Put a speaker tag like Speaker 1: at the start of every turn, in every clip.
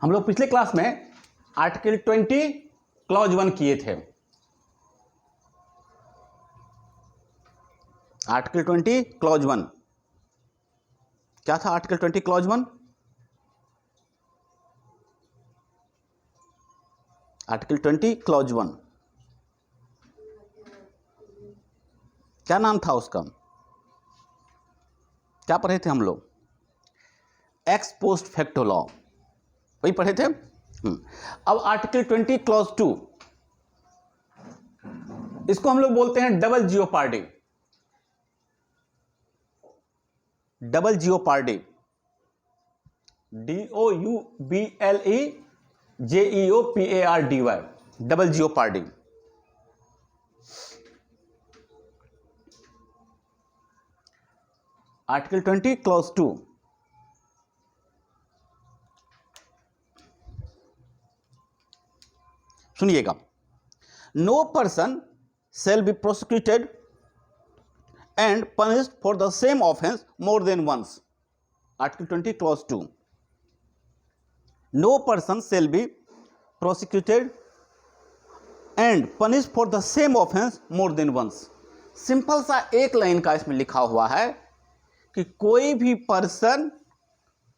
Speaker 1: हम लोग पिछले क्लास में आर्टिकल 20 क्लॉज 1 किए थे। आर्टिकल 20 क्लॉज 1 क्या था? आर्टिकल 20 क्लॉज 1, आर्टिकल 20 क्लॉज 1 क्या नाम था उसका? क्या पढ़े थे हम लोग? एक्स पोस्ट फैक्टो लॉ, वही पढ़े थे। अब आर्टिकल 20 क्लॉज 2, इसको हम लोग बोलते हैं double jeopardy. Double jeopardy, DOUBLEJEOPARDY, double jeopardy. Article 20 clause 2, सुनिएगा। No person shall be prosecuted and punished for the same offense more than once. Article 20 clause 2. No person shall be prosecuted and punished for the same offense more than once. Simple सा एक line का इसमें लिखा हुआ है कि कोई भी पर्सन,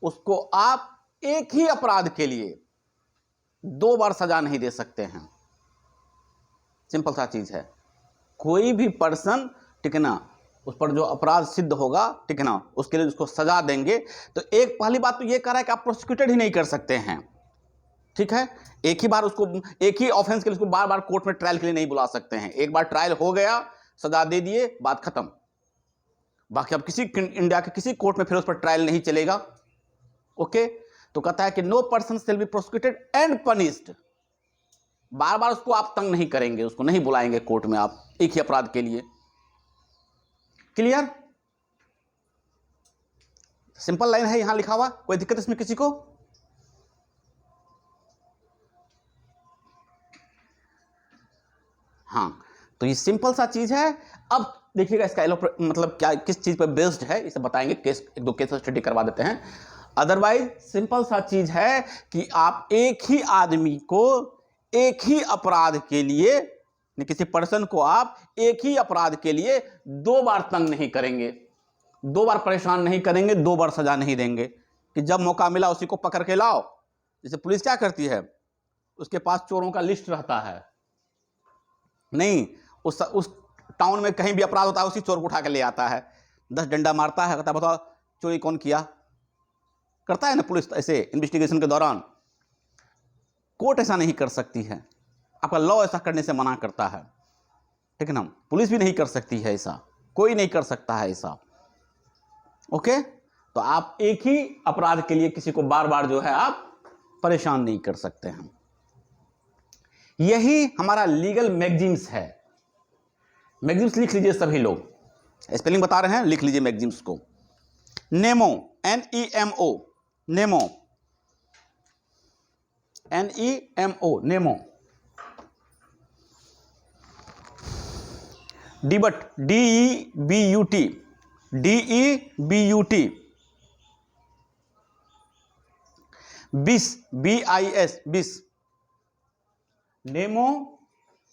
Speaker 1: उसको आप एक ही अपराध के लिए 2 बार सजा नहीं दे सकते हैं। सिंपल सा चीज है। कोई भी पर्सन, ठीक है ना, उस पर जो अपराध सिद्ध होगा, ठीक है ना, उसके लिए उसको सजा देंगे। तो एक पहली बात तो ये कह रहा है कि आप प्रोसिक्यूटेड ही नहीं कर सकते हैं, ठीक है। एक ही बार उसको, एक ही ऑफेंस के लिए उसको बार बार कोर्ट में ट्रायल के लिए नहीं बुला सकते हैं। एक बार ट्रायल हो गया, सजा दे दिए, बात खत्म। बाकी अब किसी इंडिया के किसी कोर्ट में फिर उस पर ट्रायल नहीं चलेगा। ओके, तो कहता है कि no person shall be prosecuted and punished. बार बार उसको आप तंग नहीं करेंगे, उसको नहीं बुलाएंगे कोर्ट में आप एक ही अपराध के लिए। क्लियर? सिंपल लाइन है, यहां लिखा हुआ, कोई दिक्कत इसमें किसी को? हाँ, तो ये सिंपल सा चीज है। अब देखिएगा इसका मतलब क्या, किस चीज पर बेस्ड है, इसे बताएंगे। केस, एक दो केस स्टडी करवा देते हैं। अदरवाइज सिंपल सा चीज है कि आप एक ही आदमी को एक ही अपराध के लिए, किसी पर्सन को आप एक ही अपराध के लिए 2 बार तंग नहीं करेंगे, 2 बार परेशान नहीं करेंगे, 2 बार सजा नहीं देंगे कि जब मौका मिला उसी को पकड़ के लाओ। जैसे पुलिस क्या करती है, उसके पास चोरों का लिस्ट रहता है, नहीं उस टाउन में कहीं भी अपराध होता है, उसी चोर को उठा के ले आता है, 10 डंडा मारता है, कहता है बताओ चोरी कौन किया। करता है ना पुलिस ऐसे इन्वेस्टिगेशन के दौरान। कोर्ट ऐसा नहीं कर सकती है, आपका लॉ ऐसा करने से मना करता है, ठीक है ना। पुलिस भी नहीं कर सकती है ऐसा, कोई नहीं कर सकता है ऐसा। ओके, तो आप एक ही अपराध के लिए किसी को बार बार जो है आप परेशान नहीं कर सकते हैं। यही हमारा लीगल मैगजीम्स है। मैगजीम्स लिख लीजिए सभी लोग, स्पेलिंग बता रहे हैं, लिख लीजिए मैगजीम्स को। Nemo, NEMO, nemo, NEMO, nemo. Debet, DEBUT, DEBUT। Bis, BIS, bis. Nemo,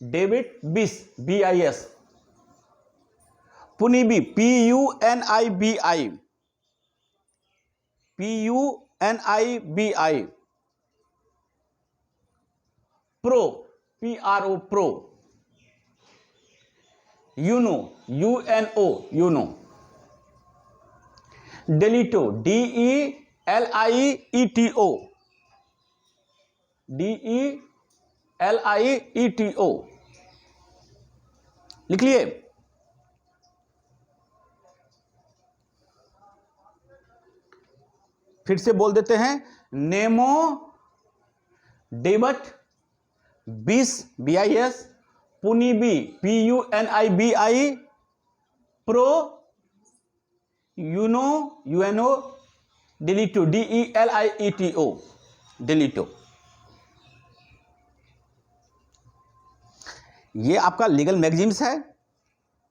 Speaker 1: डेविड, bis, BIS। Puniri, PUNIBI, PUNIBI। Pro, PRO, pro. Uno, UNO, uno. Delicto, DELIETO, DELIETO। लिख लिए? फिर से बोल देते हैं। Nemo, debet, bis, BIS, puniri, PUNIBI, pro, uno, UNO, delicto, DELIETO, delicto. ये आपका लीगल मैगजीम्स है।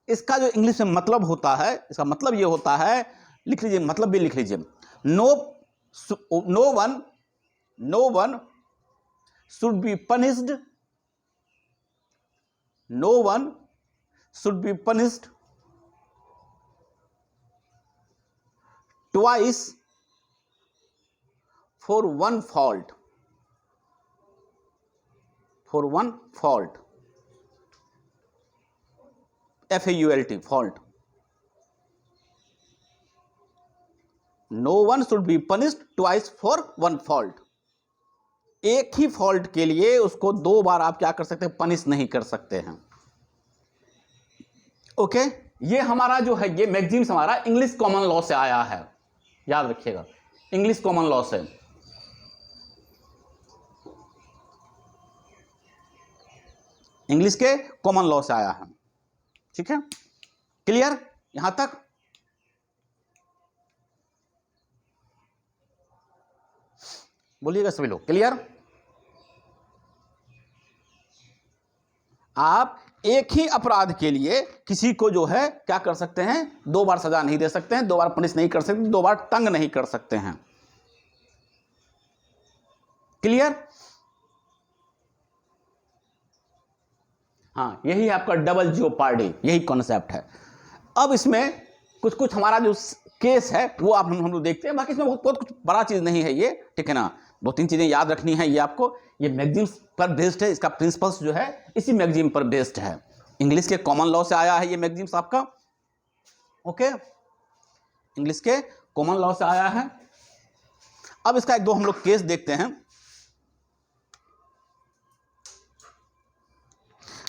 Speaker 1: इसका जो इंग्लिश में मतलब होता है, इसका मतलब ये होता है, लिख लीजिए, मतलब भी लिख लीजिए। No one no one should be punished, no one should be punished twice for one fault, for one fault, F-A-U-L-T, fault. No one should be punished twice for one fault. एक ही फॉल्ट के लिए उसको दो बार आप क्या कर सकते हैं, पनिश नहीं कर सकते हैं. ओके, ये हमारा जो है ये मैगजीम्स हमारा इंग्लिश कॉमन लॉ से आया है, याद रखिएगा, इंग्लिश कॉमन लॉ से. इंग्लिश के कॉमन लॉ से आया है. ठीक है, क्लियर यहां तक? बोलिएगा सभी लोग, क्लियर? आप एक ही अपराध के लिए किसी को जो है क्या कर सकते हैं, दो बार सजा नहीं दे सकते हैं, दो बार पनिश नहीं कर सकते, दो बार तंग नहीं कर सकते हैं. क्लियर? हाँ, यही आपका डबल जेओपार्डी, यही कॉन्सेप्ट है. अब इसमें कुछ कुछ हमारा जो केस है वो आप हम लोग देखते हैं, बाकी इसमें बहुत कुछ बड़ा चीज नहीं है ये. ठीक है ना, दो तीन चीजें याद रखनी है ये आपको. ये मैगजीम्स पर बेस्ड है, इसका प्रिंसिपल्स जो है इसी मैगजीम पर बेस्ड है. इंग्लिश के कॉमन लॉ से आया है ये मैगजीम्स आपका. ओके, इंग्लिश के कॉमन लॉ से आया है. अब इसका एक दो हम लोग केस देखते हैं.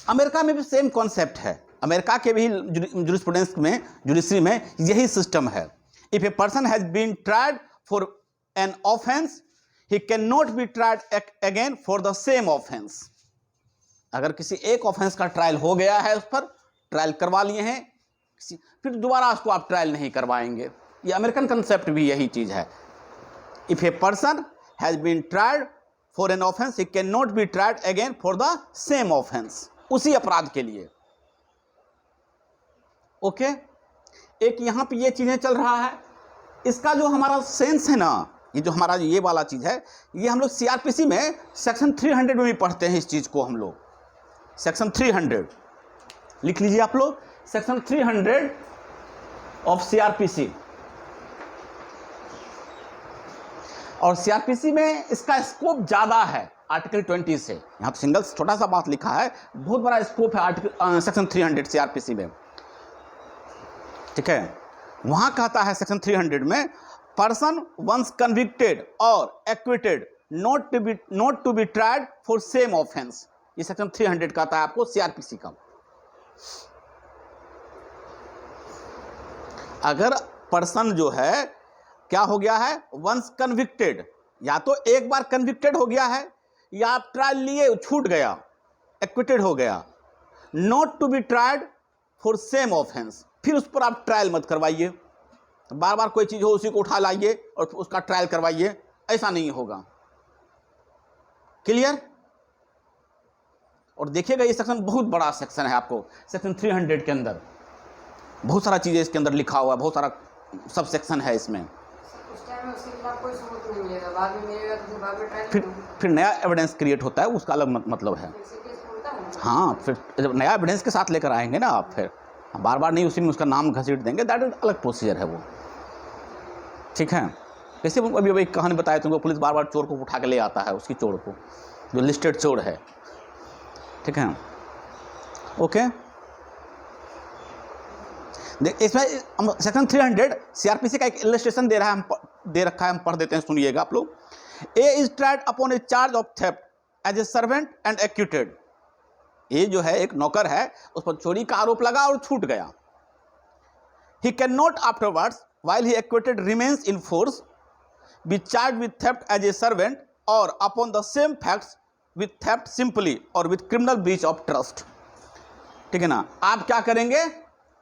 Speaker 1: अमेरिका में भी सेम कॉन्सेप्ट है, अमेरिका के भी जूरिस्प्रूडेंस में, जुडिशरी में यही सिस्टम है. If a person has been tried for an offence he cannot be tried again for the same offense. अगर किसी एक ऑफेंस का ट्रायल हो गया है, उस पर ट्रायल करवा लिए हैं, फिर दोबारा उसको आप ट्रायल नहीं करवाएंगे. ये अमेरिकन कंसेप्ट भी यही चीज है. If a person has been tried for an offence he cannot be tried again for the same offence, उसी अपराध के लिए. ओके, एक यहां पे ये चीजें चल रहा है. इसका जो हमारा सेंस है ना, ये जो हमारा ये वाला चीज है, ये हम लोग सीआरपीसी में सेक्शन 300 में भी पढ़ते हैं. इस चीज को हम लोग सेक्शन 300 लिख लीजिए आप लोग, सेक्शन 300 ऑफ सीआरपीसी. और सीआरपीसी में इसका स्कोप ज्यादा है आर्टिकल 20 से. यहां तो सिंगल छोटा सा बात लिखा है, बहुत बड़ा स्कोप है आर्टिकल सेक्शन 300 सीआरपीसी में. ठीक है, वहां कहता है सेक्शन 300 में, पर्सन वंस कन्विक्टेड और acquitted not to be tried for same offence. ये सेक्शन 300 कहता है आपको सीआरपीसी का. अगर पर्सन जो है क्या हो गया है, वंस कन्विक्टेड, या तो एक बार कन्विक्टेड हो गया है, या आप ट्रायल लिए छूट गया, एक्विटेड हो गया, not to be tried for same offence, फिर उस पर आप ट्रायल मत करवाइए. बार बार कोई चीज हो उसी को उठा लाइए और उसका ट्रायल करवाइए, ऐसा नहीं होगा. क्लियर? और देखिएगा ये सेक्शन बहुत बड़ा सेक्शन है. आपको सेक्शन 300 के अंदर बहुत सारा चीजें इसके अंदर लिखा हुआ है, बहुत सारा सब सेक्शन है इसमें.
Speaker 2: उस टाइम में उसके खिलाफ कोई सबूत नहीं मिलेगा, बाद में मिलेगा तो बाद में ट्रायल
Speaker 1: फिर नया एविडेंस क्रिएट होता है, उसका अलग मतलब है. हाँ, फिर नया एविडेंस के साथ लेकर आएंगे ना आप, फिर बार बार नहीं उसी में उसका नाम घसीट देंगे, दैट इज अलग प्रोसीजर है वो. ठीक है, जैसे अभी एक कहानी बताया तुमको, पुलिस बार बार चोर को उठा के ले आता है, उसकी चोर को, जो लिस्टेड चोर है. ठीक है, ओके. इसमें सेक्शन 300 सीआरपीसी का एक इलस्ट्रेशन दे रखा है, हम पढ़ देते हैं, सुनिएगा आप लोग. A is tried upon a charge of theft as a servant and acquitted. ये जो है एक नौकर है, उस पर चोरी का आरोप लगा और छूट गया. He can not afterwards while he acquitted remains in force be charged with theft as a servant or upon the same facts with theft simply or with criminal breach of trust. ठीक है ना, आप क्या करेंगे,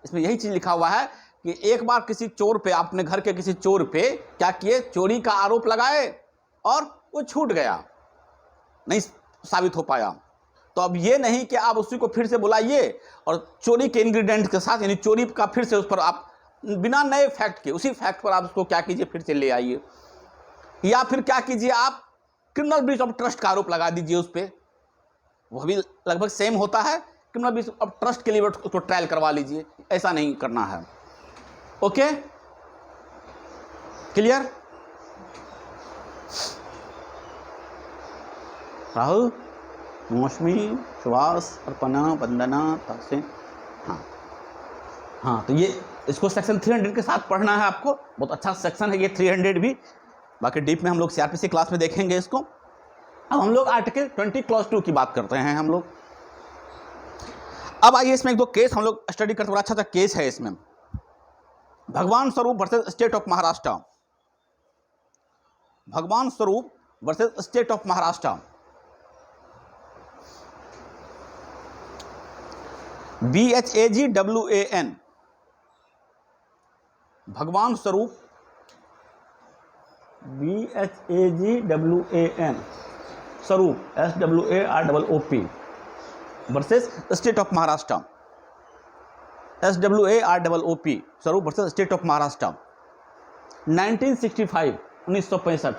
Speaker 1: इसमें यही चीज लिखा हुआ है कि एक बार किसी चोर पे, अपने घर के किसी चोर पे क्या किए, चोरी का आरोप लगाए और वो छूट गया, नहीं साबित हो पाया. तो अब ये नहीं कि आप उसी को फिर से बुलाइए और चोरी के इंग्रेडिएंट के साथ, यानी चोरी का फिर से उस पर आप बिना नए फैक्ट के, उसी फैक्ट पर आप उसको क्या कीजिए, फिर से ले आइए. या फिर क्या कीजिए, आप क्रिमिनल ब्रीच ऑफ ट्रस्ट का आरोप लगा दीजिए उस पर, वह भी लगभग सेम होता है। क्रिमिनल ब्रीच ऑफ ट्रस्ट के लिए उसको ट्रायल करवा लीजिए, ऐसा नहीं करना है। Okay, clear? राहुल, मौसमी, सुभाष, अर्पणा, वंदना, तासिन। हाँ, तो ये इसको सेक्शन 300 के साथ पढ़ना है आपको। बहुत अच्छा सेक्शन है ये 300 भी। बाकी डीप में हम लोग सीआरपीसी क्लास में देखेंगे इसको। अब हम लोग आर्टिकल 20 क्लॉज 2 की बात करते हैं हम लोग। अब आइए इसमें एक दो केस हम लोग स्टडी करते हैं। बड़ा अच्छा सा केस है इसमें, भगवान स्वरूप वर्सेस स्टेट ऑफ महाराष्ट्र। भगवान स्वरूप versus state of Maharashtra. BHAGWAN, भगवान स्वरूप, BHAGWAN, स्वरूप, SWAROOP versus state of Maharashtra. SWAROOP, स्वरूप वर्सेस स्टेट ऑफ महाराष्ट्र, 1965, 1965।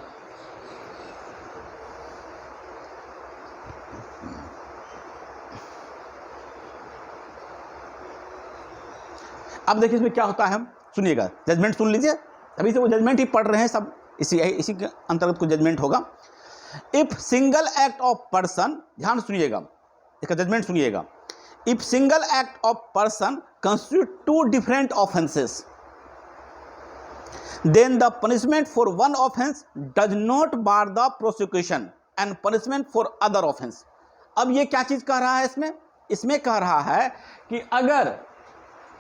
Speaker 1: अब देखिए इसमें क्या होता है, सुनिएगा, जजमेंट सुन लीजिए। अभी से वो जजमेंट ही पढ़ रहे हैं सब, इसी के अंतर्गत कुछ जजमेंट होगा। If single act of person, ध्यान सुनिएगा, इसका जजमेंट सुनिएगा। If single act of person constitute 2 different offences, then the punishment for one offense does not bar the prosecution and punishment for other offense। अब ये क्या चीज कह रहा है इसमें कह रहा है कि अगर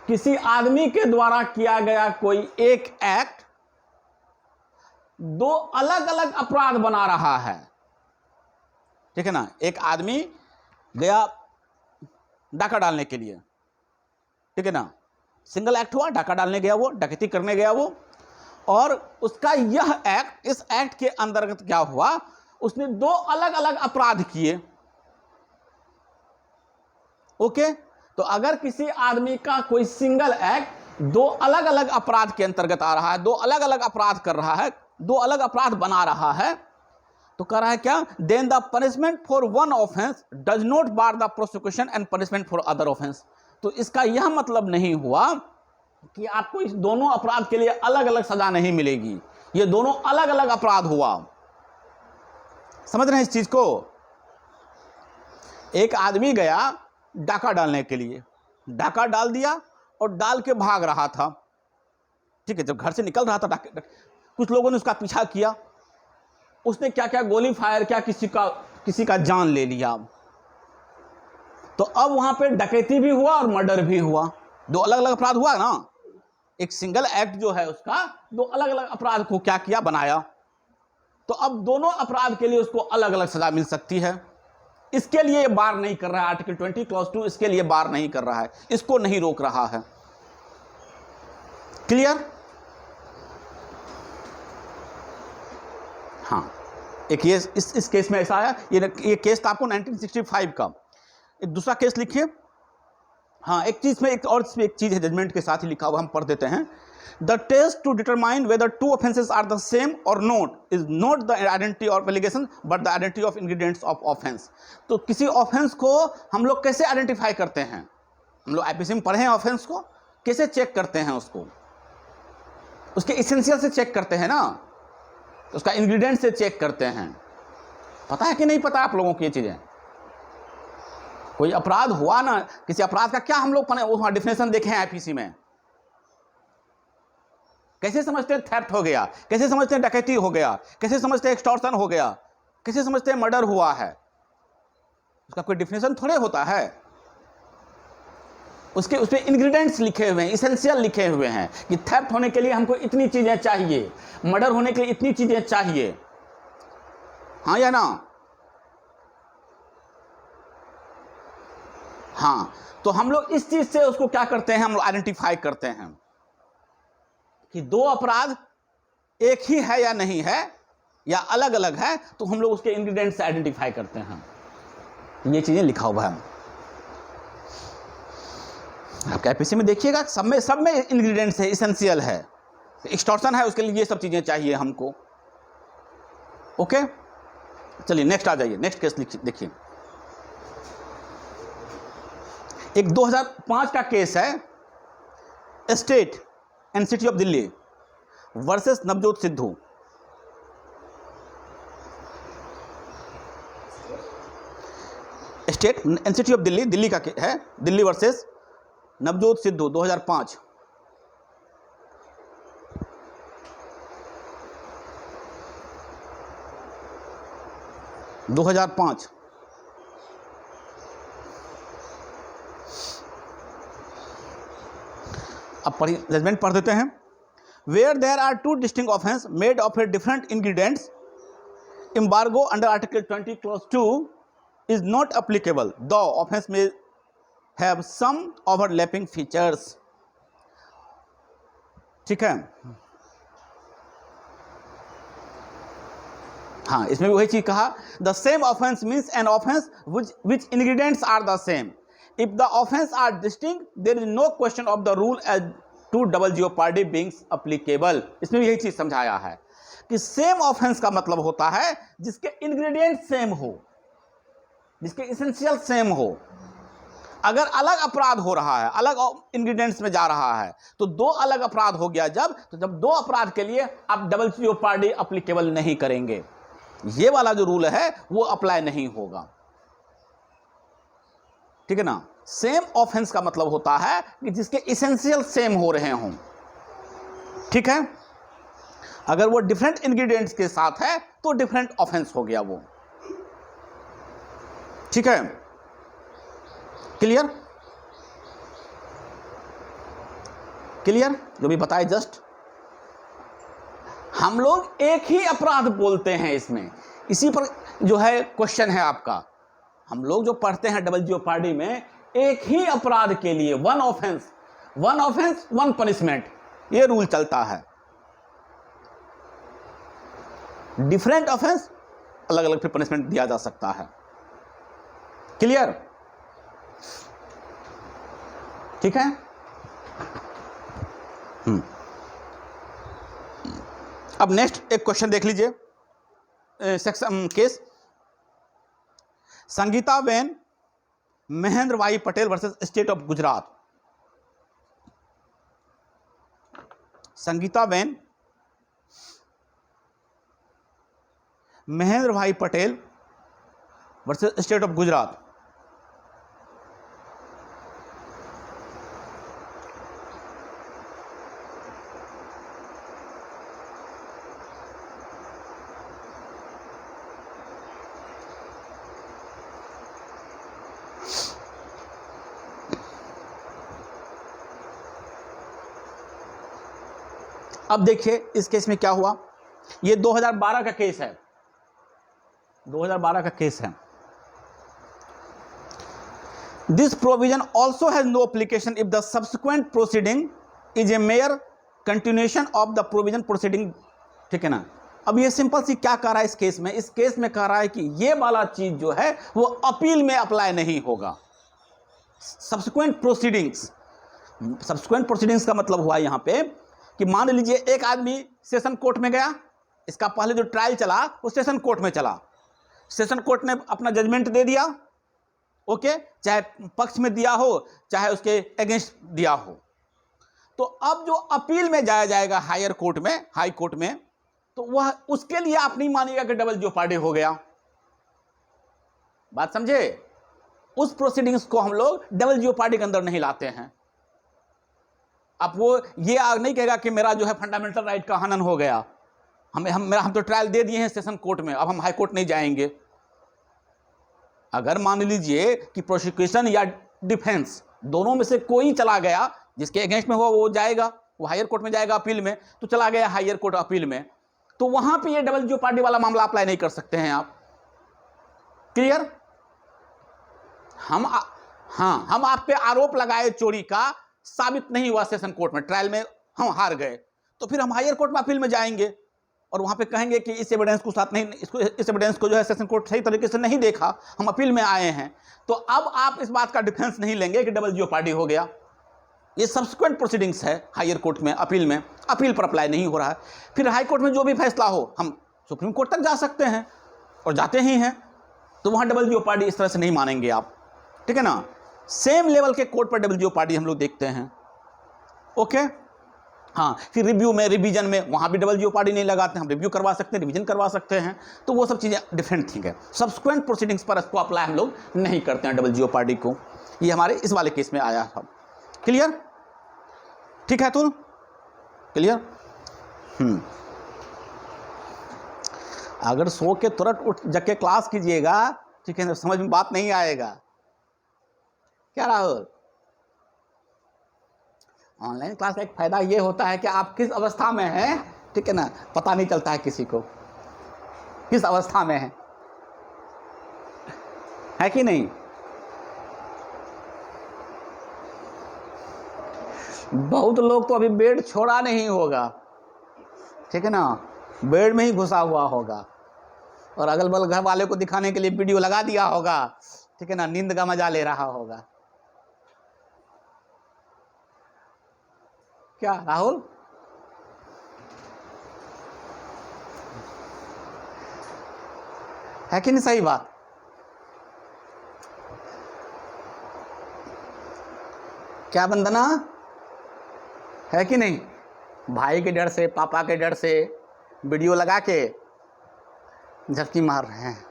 Speaker 1: किसी आदमी के द्वारा किया गया कोई एक एक्ट 2 अलग अलग अपराध बना रहा है, ठीक है ना। एक आदमी गया डाका डालने के लिए, ठीक है ना, सिंगल एक्ट हुआ, डाका डालने गया वो, डकैती करने गया वो, और उसका यह एक्ट, इस एक्ट के अंतर्गत क्या हुआ, उसने 2 अलग अलग अपराध किए। ओके, तो अगर किसी आदमी का कोई सिंगल एक्ट 2 अलग अलग अपराध के अंतर्गत आ रहा है, 2 अलग अलग अपराध कर रहा है, 2 अलग अपराध बना रहा है, तो कह रहा है क्या, then the punishment for one offence does not bar the prosecution and punishment for other offence. तो इसका यह मतलब नहीं हुआ कि आपको इस दोनों अपराध के लिए अलग अलग सजा नहीं मिलेगी, ये दोनों अलग अलग अपराध हुआ। समझ रहे हैं इस चीज को? एक आदमी गया डाका डालने के लिए, डाका डाल दिया और डाल के भाग रहा था, ठीक है। जब घर से निकल रहा था, कुछ लोगों ने उसका पीछा किया, उसने क्या क्या गोली फायर किया, किसी का जान ले लिया। तो अब वहां पे डकैती भी हुआ और मर्डर भी हुआ, 2 अलग अलग अपराध हुआ ना। एक सिंगल एक्ट जो है उसका 2 अलग अलग अपराध को क्या किया, बनाया। तो अब दोनों अपराध के लिए उसको अलग अलग सजा मिल सकती है। इसके लिए ये बार नहीं कर रहा है, आर्टिकल 20 क्लॉज 2 इसके लिए बार नहीं कर रहा है, इसको नहीं रोक रहा है। क्लियर? हाँ, एक ये इस केस में ऐसा आया, ये केस था आपको 1965 का। एक दूसरा केस लिखिए। हाँ, एक चीज में एक चीज है, जजमेंट के साथ ही लिखा हुआ, हम पढ़ देते हैं। The test to determine whether 2 offences are the same or not is not the identity of allegation but the identity of ingredients of offence. तो किसी ऑफेंस को हम लोग कैसे आइडेंटिफाई करते हैं? हम लोग आईपीसी में पढ़े हैं, ऑफेंस को कैसे चेक करते हैं? उसको उसके इसेंशियल से चेक करते हैं ना, उसका इंग्रेडिएंट से चेक करते हैं। पता है कि नहीं पता आप लोगों को ये चीजें? कोई अपराध हुआ ना, किसी अपराध का क्या हम लोग वहां डिफिनेशन देखे हैं आईपीसी में? कैसे समझते हैं थेफ्ट हो गया, कैसे समझते हैं डकैती हो गया, कैसे समझते हैं एक्सटॉर्शन हो गया, कैसे समझते हैं मर्डर हुआ है? उसका कोई डिफिनेशन थोड़े होता है। उसमें इंग्रेडिएंट्स लिखे हुए हैं, इसेंशियल लिखे हुए हैं कि थेफ्ट होने के लिए हमको इतनी चीजें चाहिए, मर्डर होने के लिए इतनी चीजें चाहिए। हाँ या ना? हाँ, तो हम लोग इस चीज से उसको क्या करते हैं, हम लोग आइडेंटिफाई करते हैं कि 2 अपराध एक ही है या नहीं है, या अलग अलग है, तो हम लोग उसके इंग्रेडिएंट से आइडेंटिफाई करते हैं। ये चीजें लिखा हुआ है आपके आईपीसी में, देखिएगा सब में इंग्रेडिएंट्स है, इसेंशियल है। एक्सटॉर्शन है, उसके लिए ये सब चीजें चाहिए हमको। ओके, चलिए नेक्स्ट आ जाइए, नेक्स्ट केस देखिए। एक 2005 का केस है, state and city of Delhi versus Navjot Sidhu. State and city of Delhi, Delhi का है, दिल्ली वर्सेस नवजोत सिद्धू 2005। अब पढ़िए, जजमेंट पढ़ देते हैं। Where there are two distinct offence made of a different ingredients, embargo under article 20 clause 2 is not applicable, the offence may have some overlapping features. ठीक है, हाँ, इसमें भी वही चीज कहा, the same offence means an offence which ingredients are the same. If the offence are distinct there is no question of the rule as to double jeopardy beings applicable. इसमें भी यही चीज समझाया है कि सेम ऑफेंस का मतलब होता है जिसके इंग्रेडिएंट सेम हो, जिसके इसेंशियल सेम हो। अगर अलग अपराध हो रहा है, अलग इंग्रेडिएंट्स में जा रहा है, तो दो अलग अपराध हो गया जब दो अपराध के लिए आप डबल जियोपार्डी एप्लीकेबल नहीं करेंगे। ये वाला जो रूल है वो अप्लाई नहीं होगा। ठीक है ना, सेम ऑफेंस का मतलब होता है कि जिसके इसेंशियल सेम हो रहे हों। ठीक है, अगर वो डिफरेंट इंग्रेडिएंट्स के साथ है तो डिफरेंट ऑफेंस हो गया वो। ठीक है, क्लियर क्लियर, जो भी बताए जस्ट। हम लोग एक ही अपराध बोलते हैं इसमें, इसी पर जो है क्वेश्चन है आपका। हम लोग जो पढ़ते हैं डबल जियोपार्डी में, एक ही अपराध के लिए वन ऑफेंस वन पनिशमेंट, ये रूल चलता है। डिफरेंट ऑफेंस अलग अलग फिर पनिशमेंट दिया जा सकता है। क्लियर, ठीक है। अब नेक्स्ट एक क्वेश्चन देख लीजिए, section case Sangeeta Ben Mahendra Bhai Patel versus state of Gujarat. Sangeeta Ben Mahendra Bhai Patel versus state of Gujarat. अब देखिए इस केस में क्या हुआ, ये 2012 का केस है, 2012 का केस है। This provision also has no application if the subsequent proceeding is a mere continuation of the provision proceeding. ठीक है ना। अब ये सिंपल सी क्या कह रहा है इस केस में, इस केस में कह रहा है कि ये वाला चीज जो है वो अपील में अप्लाई नहीं होगा। सब्सिक्वेंट प्रोसीडिंग्स, सब्सिक्वेंट प्रोसीडिंग्स का मतलब हुआ यहां पे कि मान लीजिए एक आदमी सेशन कोर्ट में गया, इसका पहले जो ट्रायल चला वो सेशन कोर्ट में चला, सेशन कोर्ट ने अपना जजमेंट दे दिया, ओके, चाहे पक्ष में दिया हो चाहे उसके अगेंस्ट दिया हो। तो अब जो अपील में जाया जाएगा हायर कोर्ट में, हाई कोर्ट में, तो वह उसके लिए आप नहीं मानिएगा कि डबल जियोपार्डी हो गया। बात समझे, उस प्रोसीडिंग्स को हम लोग डबल जियोपार्डी के अंदर नहीं लाते हैं। अब वो ये नहीं कहेगा कि मेरा जो है फंडामेंटल राइट का हनन हो गया, हम तो ट्रायल दे दिए हैं सेशन कोर्ट में, अब हम हाई कोर्ट नहीं जाएंगे। अगर मान लीजिए कि प्रोसिक्यूशन या डिफेंस दोनों में से कोई चला गया, जिसके अगेंस्ट में हुआ वो जाएगा, वो हायर कोर्ट में जाएगा अपील में, तो चला गया हायर कोर्ट अपील में, तो वहां पे ये डबल जियोपार्डी वाला मामला अप्लाई नहीं कर सकते हैं आप। क्लियर। हम आप पे आरोप लगाए चोरी का, साबित नहीं हुआ सेशन कोर्ट में, ट्रायल में हम हार गए, तो फिर हम हायर कोर्ट में अपील में जाएंगे और वहां पे कहेंगे कि इस एविडेंस को साथ नहीं, इस एविडेंस को जो है सेशन कोर्ट सही तरीके से नहीं देखा, हम अपील में आए हैं। तो अब आप इस बात का डिफेंस नहीं लेंगे कि डबल जियोपार्डी हो गया। ये सब्सिक्वेंट प्रोसीडिंग्स है हायर कोर्ट में, अपील में, अपील पर अप्लाई नहीं हो रहा है। फिर हाई कोर्ट में जो भी फैसला हो, हम सुप्रीम कोर्ट तक जा सकते हैं। और जाते ही हैं, तो वहाँ डबल जियोपार्डी इस तरह से नहीं मानेंगे आप, ठीक है ना। सेम लेवल के कोड पर डबल जियोपार्डी हम लोग देखते हैं, ओके। हाँ, फिर रिव्यू में, रिवीजन में, वहाँ भी डबल जियोपार्डी नहीं लगाते हैं, हम रिव्यू करवा सकते हैं, रिवीजन करवा सकते हैं, तो वो सब चीज़ें डिफरेंट थिंग है। सब्सिक्वेंट प्रोसीडिंग्स पर इसको अप्लाई हम लोग नहीं करते हैं डबल जियोपार्डी को। ये हमारे इस वाले केस में आया था। क्लियर? ठीक है अतुल, क्लियर? अगर सो के तुरंत उठ जग के क्लास कीजिएगा, ठीक है, समझ में बात नहीं आएगा। क्या राहुल? ऑनलाइन क्लास का एक फायदा ये होता है कि आप किस अवस्था में हैं, ठीक है ना, पता नहीं चलता है किसी को किस अवस्था में है कि नहीं। बहुत लोग तो अभी बेड छोड़ा नहीं होगा, ठीक है ना, बेड में ही घुसा हुआ होगा और अगल बगल घर वाले को दिखाने के लिए वीडियो लगा दिया होगा, ठीक है ना, नींद का मजा ले रहा होगा। क्या राहुल? है कि नहीं सही बात? क्या वंदना, है कि नहीं? भाई के डर से, पापा के डर से वीडियो लगा के झपकी मार रहे हैं।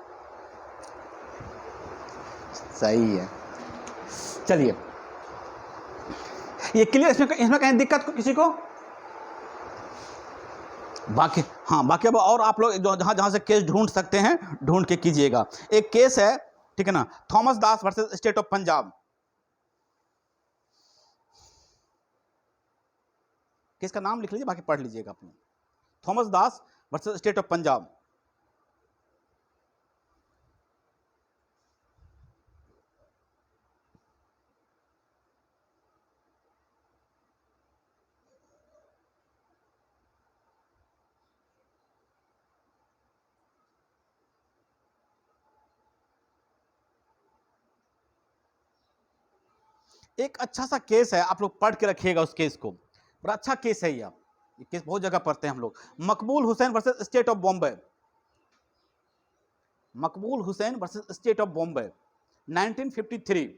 Speaker 1: सही है, चलिए ये क्लियर। इसमें कहीं दिक्कत किसी को? बाकी हाँ, बाकी अब और आप लोग जो जहाँ से केस ढूंढ सकते हैं ढूंढ के कीजिएगा। एक केस है, ठीक है ना, Thomas Das versus state of Punjab. Case का नाम लिख लीजिए, बाकी पढ़ लीजिएगा अपने। Thomas Das versus state of Punjab. एक अच्छा सा केस है, आप लोग पढ़ के रखिएगा उस केस को, बड़ा अच्छा केस है ये केस बहुत जगह पढ़ते हैं हम लोग। Maqbool Hussain versus state of Bombay. Maqbool Hussain versus state of Bombay 1953,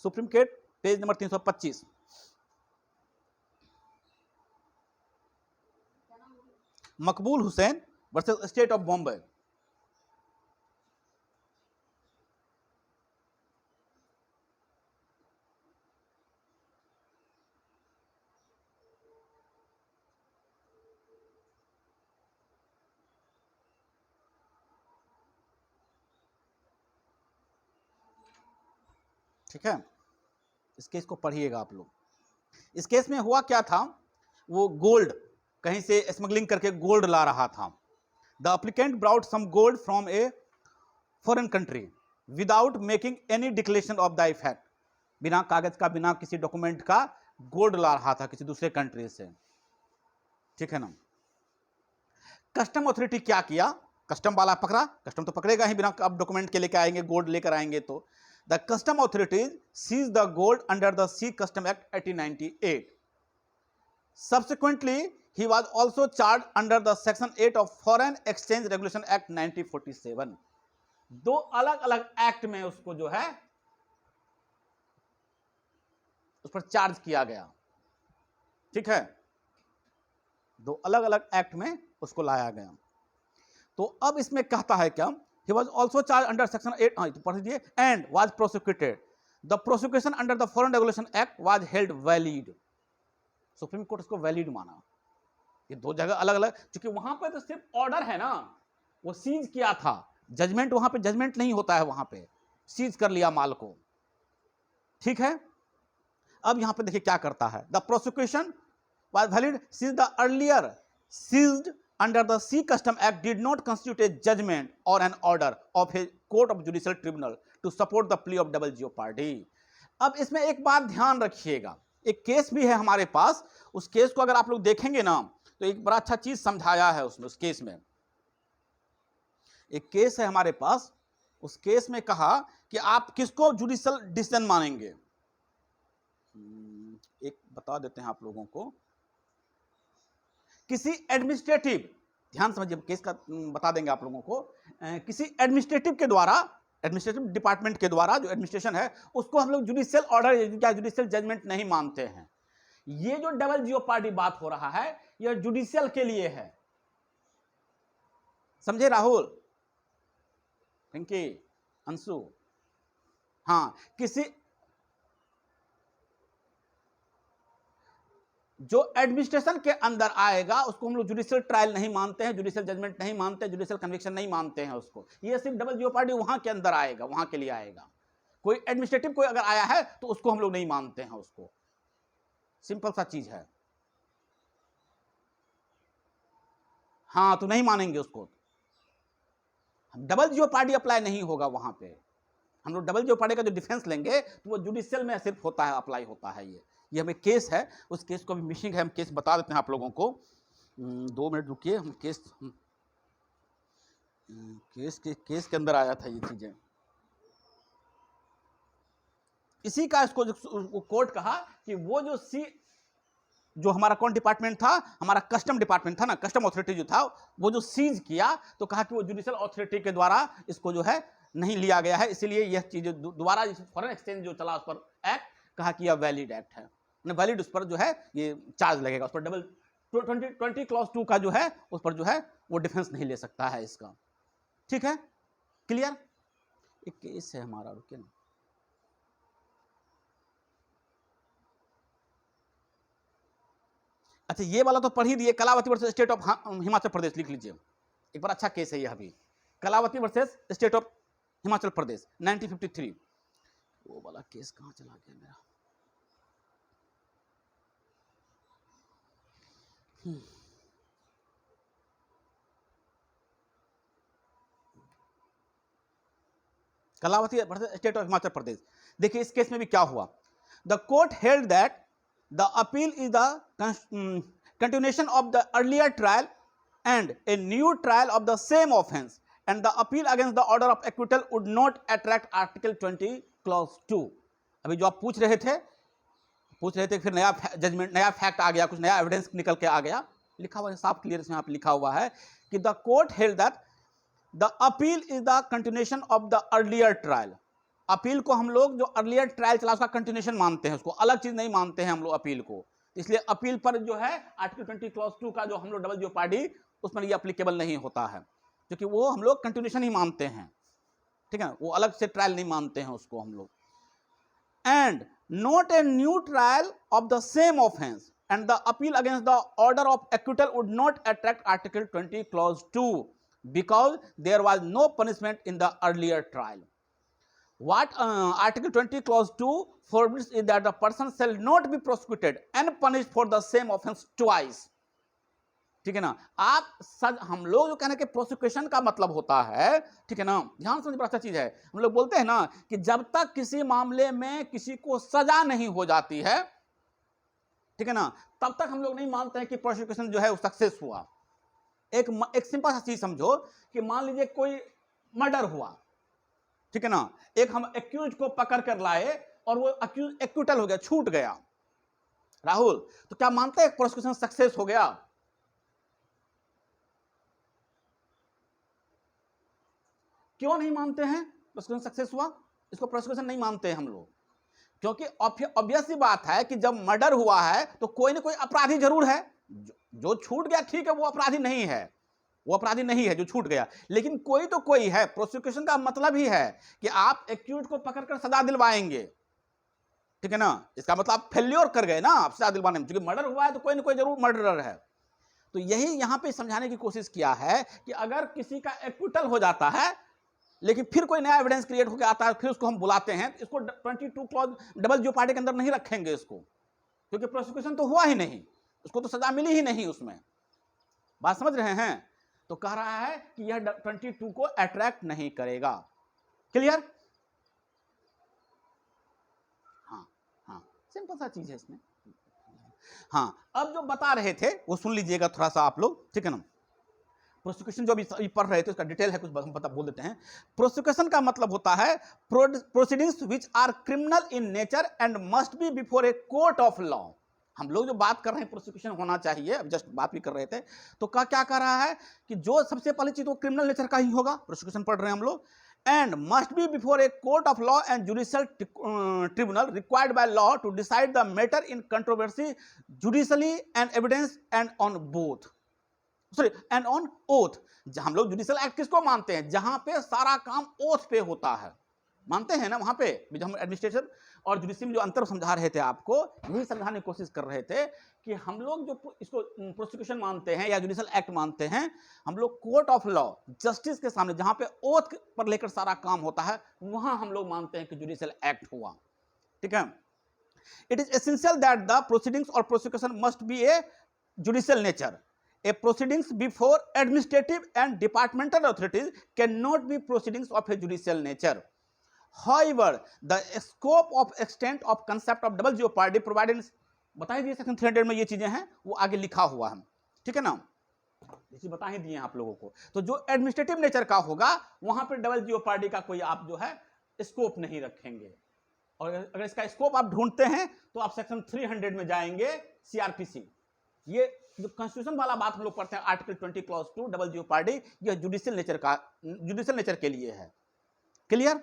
Speaker 1: supreme court, page number 325। Maqbool Hussain versus state of Bombay. ठीक है, इस केस को पढ़िएगा आप लोग। इस केस में हुआ क्या था, वो गोल्ड कहीं से स्मगलिंग करके गोल्ड ला रहा था। The applicant brought some gold from a foreign country without making any declaration of the effect. बिना कागज का, बिना किसी डॉक्यूमेंट का गोल्ड ला रहा था किसी दूसरे कंट्री से, ठीक है ना। कस्टम अथॉरिटी क्या किया, कस्टम वाला पकड़ा, कस्टम तो पकड़ेगा ही, बिना अब डॉक्यूमेंट के लेके आएंगे, गोल्ड लेकर आएंगे तो। The custom authorities seize the gold under the sea custom act 1898। Subsequently, he was also charged under the Section 8 of Foreign Exchange Regulation Act 1947। दो अलग अलग एक्ट में उसको जो है उस पर चार्ज किया गया, ठीक है, दो अलग अलग एक्ट में उसको लाया गया। तो अब इसमें कहता है क्या, he was also charged under Section 8, तो पढ़ लीजिए, and was prosecuted। The prosecution under the Foreign Regulation Act was held valid। Supreme court उसको वैलिड माना। ये दो जगह अलग अलग, क्योंकि वहां पर तो सिर्फ ऑर्डर है ना, वो सीज किया था, जजमेंट वहां पे जजमेंट नहीं होता है, वहां पे सीज कर लिया माल को, ठीक है। अब यहां पे देखिए क्या करता है, the prosecution was valid since the earlier seized under the sea custom act did not constitute a judgement or an order of a court of judicial tribunal to support the plea of double jeopardy. अब इसमें एक बात ध्यान रखिएगा, एक case भी है हमारे पास, उस केस को अगर आप लोग देखेंगे ना तो एक बड़ा अच्छा चीज समझाया है उसमें। उस केस में एक केस है हमारे पास, उस केस में कहा कि आप किसको जुडिशियल डिसीजन मानेंगे। एक बता देते हैं आप लोगों को, किसी एडमिनिस्ट्रेटिव ध्यान समझिए, केस का बता देंगे आप लोगों को। किसी एडमिनिस्ट्रेटिव के द्वारा, एडमिनिस्ट्रेटिव डिपार्टमेंट के द्वारा जो एडमिनिस्ट्रेशन है उसको हम लोग जुडिशियल ऑर्डर या जुडिशियल जजमेंट नहीं मानते हैं। ये जो डबल जियोपार्डी बात हो रहा है यह जुडिशियल के लिए है, समझे राहुल, पिंकी, अंशु? हाँ, किसी जो एडमिनिस्ट्रेशन के अंदर आएगा उसको हम लोग जुडिशियल ट्रायल नहीं मानते हैं, जुडिशियल जजमेंट नहीं मानते हैं, जुडिशियल कन्विक्शन नहीं मानते हैं उसको। ये सिर्फ डबल जियोपार्डी वहां के अंदर आएगा, वहां के लिए आएगा। कोई एडमिनिस्ट्रेटिव कोई अगर आया है तो उसको हम लोग नहीं मानते हैं उसको, सिंपल सा चीज है। हाँ, तो नहीं मानेंगे उसको, डबल जियोपार्डी अप्लाई नहीं होगा वहां पे। हम लोग डबल जियोपार्डी का जो डिफेंस लेंगे तो वो जुडिशियल में सिर्फ होता है, अप्लाई होता है। ये हमें केस है, उस केस को भी मिसिंग है, हम केस बता देते हैं आप लोगों को। 2 मिनट रुकिए, हम केस के अंदर आया था ये चीजें। इसी का इसको कोर्ट कहा कि वो जो हमारा कौन डिपार्टमेंट था, हमारा कस्टम डिपार्टमेंट था ना, कस्टम अथॉरिटी जो था, वो जो सीज किया तो कहा कि वो जुडिशियल अथॉरिटी के द्वारा इसको जो है नहीं लिया गया है, इसीलिए यह चीज दोबारा फॉरेन एक्सचेंज जो चला उस पर एक्ट कहा कि यह वैलिड एक्ट है, वैलिड, उस पर जो है ये चार्ज लगेगा, उस पर डबल 20 क्लॉज 2 का जो है उस पर जो है वो डिफेंस नहीं ले सकता है इसका। ठीक है, क्लियर? एक केस है हमारा, रुकिए ना। अच्छा, ये वाला तो पढ़ ही दिए, Kalavati versus state of Himachal Pradesh, लिख लीजिए एक बार, अच्छा केस है यह भी, Kalavati versus state of Himachal Pradesh 1953। वो वाला केस कहां चला गया मेरा? Kalavati state of Himachal Pradesh. देखिए इस केस में भी क्या हुआ, the court held that the appeal is the continuation of the earlier trial and a new trial of the same offence and the appeal against the order of acquittal would not attract article 20 clause 2। अभी जो आप पूछ रहे थे फिर नया judgement, नया fact आ गया, कुछ नया एविडेंस निकल के आ गया, लिखा हुआ है साफ क्लियर इसमें आप लिखा हुआ है कि the court held that the appeal is the continuation of the earlier trial. Appeal को हम लोग जो अर्लियर ट्रायल चला उसका कंटिन्यूएशन मानते हैं, उसको अलग चीज नहीं मानते हैं हम लोग अपील को। इसलिए अपील पर जो है आर्टिकल 20 क्लॉज 2 का जो हम लोग डबल जियोपार्डी, उसमें ये अप्लीकेबल नहीं होता है, क्योंकि वो हम लोग कंटिन्यूएशन ही मानते हैं। ठीक है, वो अलग से ट्रायल नहीं मानते हैं उसको हम लोग। And not a new trial of the same offence and the appeal against the order of acquittal would not attract article 20 clause 2 because there was no punishment in the earlier trial. What Article 20 clause 2 forbids is that the person shall not be prosecuted and punished for the same offense twice. ठीक है ना, हम लोग जो कहने के prosecution का मतलब होता है, ठीक है ना, ध्यान समझ, बड़ा अच्छा चीज है। हम लोग बोलते हैं ना कि जब तक किसी मामले में किसी को सजा नहीं हो जाती है, ठीक है ना, तब तक हम लोग नहीं मानते हैं कि प्रोसिक्यूशन जो है वो सक्सेस हुआ। एक सिंपल सा चीज समझो कि मान लीजिए कोई मर्डर हुआ, ठीक है ना, एक हम एक्यूज को पकड़ कर लाए और वो एक्यूज एक्विटल हो गया, छूट गया, राहुल, तो क्या मानते हैं प्रोसिक्यूशन सक्सेस हो गया? क्यों नहीं मानते हैं प्रोसिक्यूशन सक्सेस हुआ? इसको प्रोसिक्यूशन नहीं मानते हैं हम लोग, क्योंकि ऑब्वियस सी बात है कि जब मर्डर हुआ है तो कोई ना कोई अपराधी जरूर है। जो छूट गया ठीक है, वो अपराधी नहीं है, वो अपराधी नहीं है जो छूट गया, लेकिन कोई तो कोई है। प्रोसिक्यूशन का मतलब ही है कि आप एक्यूज को पकड़कर सजा दिलवाएंगे, ठीक है ना, इसका मतलब आप फेल्योर कर गए ना आप सजा दिलवाने में, क्योंकि मर्डर हुआ है तो कोई ना कोई जरूर मर्डरर है। तो यही यहां पे समझाने की कोशिश किया है कि अगर किसी का एक्विटल हो जाता है लेकिन फिर कोई नया एविडेंस क्रिएट होकर आता है, फिर उसको हम बुलाते हैं, इसको 22 क्लॉज डबल जियोपार्डी के अंदर नहीं रखेंगे इसको, क्योंकि प्रोसिक्यूशन तो हुआ ही नहीं, उसको तो सजा मिली ही नहीं उसमें। बात समझ रहे हैं? तो कह रहा है कि यह 22 को अट्रैक्ट नहीं करेगा। क्लियर? हाँ, सिंपल सा चीज है इसमें। हाँ, अब जो बता रहे थे वो सुन लीजिएगा थोड़ा सा आप लोग, ठीक है ना। प्रोसिक्यूशन जो अभी पढ़ रहे थे उसका डिटेल है, कुछ हम पता बोल देते हैं। प्रोसिक्यूशन का मतलब होता है proceedings which are criminal in nature and must be before a court of law. हम लोग जो बात कर रहे हैं प्रोसिक्यूशन होना चाहिए, अब जस्ट बात भी कर रहे थे, तो क्या कह रहा है कि जो सबसे पहली चीज वो क्रिमिनल नेचर का ही होगा, प्रोसिक्यूशन पढ़ रहे हैं हम लोग, and must be before a court of law and judicial tribunal required by law to decide the matter in controversy judicially and evidence and on both, sorry and on oath. हम लोग judicial act किसको मानते हैं, जहां पे सारा काम oath पे होता है, मानते हैं ना, वहां पे हम एडमिनिस्ट्रेशन और जुडिशरी में जो अंतर समझा रहे थे आपको, यही समझाने की कोशिश कर रहे थे कि हम लोग जो इसको प्रोसिक्यूशन मानते हैं या जुडिशियल एक्ट मानते हैं, हम लोग कोर्ट ऑफ लॉ जस्टिस के सामने जहां पे ओथ पर लेकर सारा काम होता है, वहां हम लोग मानते हैं कि जुडिशियल एक्ट हुआ। ठीक है, it is essential that the proceedings or prosecution must be a judicial nature. A proceedings before administrative and departmental authorities cannot be proceedings of a judicial nature. However, the scope of extent of concept of double jeopardy provided, बता ही दिए section 300 में ये चीजें हैं, वो आगे लिखा हुआ है, ठीक है ना, ये चीज बता ही दिए आप लोगों को। तो जो एडमिनिस्ट्रेटिव नेचर का होगा वहां पर डबल जियोपार्डी का कोई आप जो है स्कोप नहीं रखेंगे, और अगर इसका स्कोप आप ढूंढते हैं तो आप सेक्शन 300 में जाएंगे, सीआरपीसी। ये जो कॉन्स्टिट्यूशन वाला बात हम लोग पढ़ते हैं आर्टिकल 20 क्लॉज 2 डबल जियोपार्डी, यह जुडिशियल नेचर के लिए है। Clear?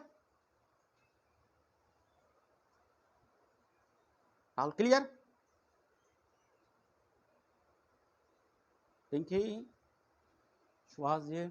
Speaker 1: All clear? Pinky, Suhas जी,